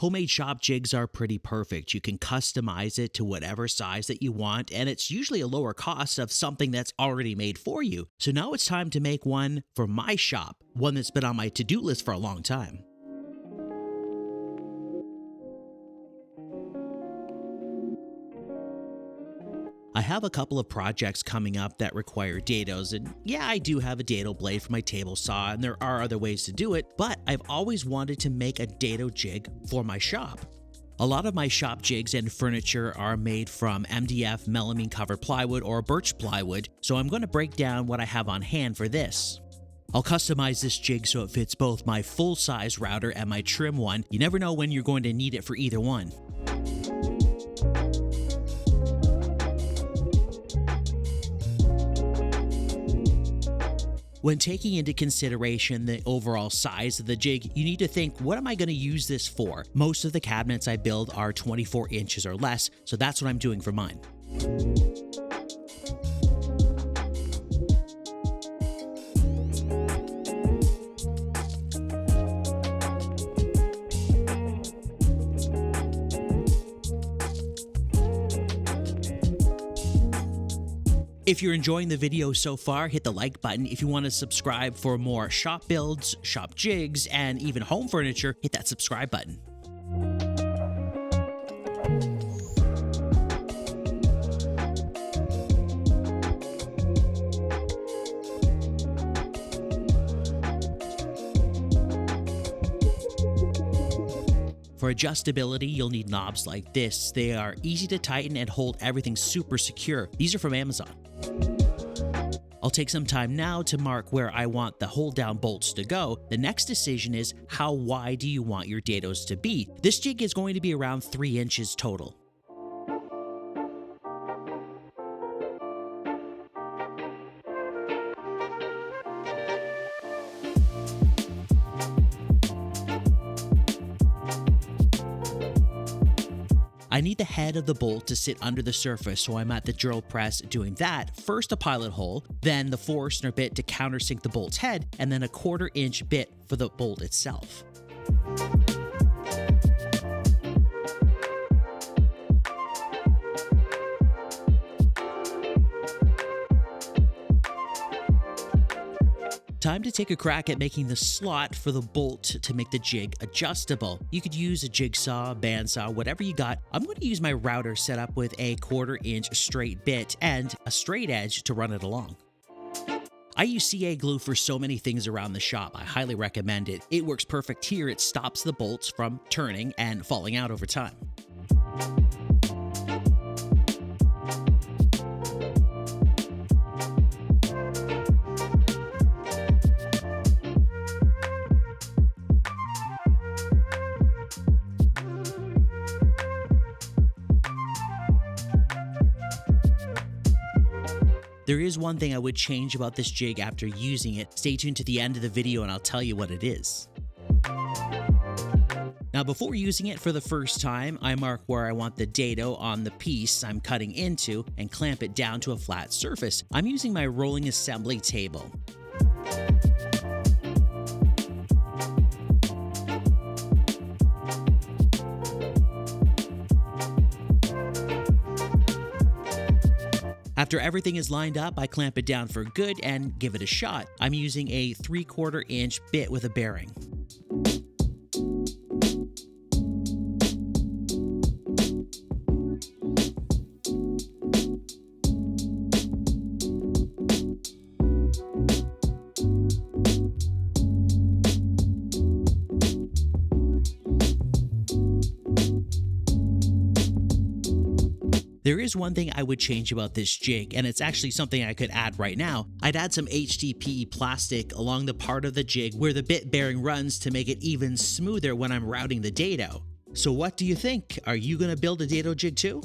Homemade shop jigs are pretty perfect. You can customize it to whatever size that you want, and it's usually a lower cost of something that's already made for you. So now it's time to make one for my shop, one that's been on my to-do list for a long time. I have a couple of projects coming up that require dados, and yeah, I do have a dado blade for my table saw, and there are other ways to do it, but I've always wanted to make a dado jig for my shop. A lot of my shop jigs and furniture are made from MDF melamine covered plywood or birch plywood, so I'm going to break down what I have on hand for this. I'll customize this jig so it fits both my full-size router and my trim one. You never know when you're going to need it for either one. When taking into consideration the overall size of the jig, you need to think, what am I going to use this for? Most of the cabinets I build are 24 inches or less, so that's what I'm doing for mine. If you're enjoying the video so far, hit the like button. If you want to subscribe for more shop builds, shop jigs, and even home furniture, hit that subscribe button. For adjustability, you'll need knobs like this. They are easy to tighten and hold everything super secure. These are from Amazon. I'll take some time now to mark where I want the hold down bolts to go. The next decision is, how wide do you want your dados to be? This jig is going to be around 3 inches total. I need the head of the bolt to sit under the surface, so I'm at the drill press doing that. First a pilot hole, then the Forstner bit to countersink the bolt's head, and then a 1/4 inch bit for the bolt itself. Time to take a crack at making the slot for the bolt to make the jig adjustable. You could use a jigsaw, bandsaw, whatever you got. I'm going to use my router set up with a 1/4 inch straight bit and a straight edge to run it along. I use CA glue for so many things around the shop. I highly recommend it. It works perfect here. It stops the bolts from turning and falling out over time. There is one thing I would change about this jig after using it. Stay tuned to the end of the video and I'll tell you what it is. Now, before using it for the first time, I mark where I want the dado on the piece I'm cutting into and clamp it down to a flat surface. I'm using my rolling assembly table. After everything is lined up, I clamp it down for good and give it a shot. I'm using a 3/4 inch bit with a bearing. There is one thing I would change about this jig, and it's actually something I could add right now. I'd add some HDPE plastic along the part of the jig where the bit bearing runs to make it even smoother when I'm routing the dado. So what do you think? Are you going to build a dado jig too?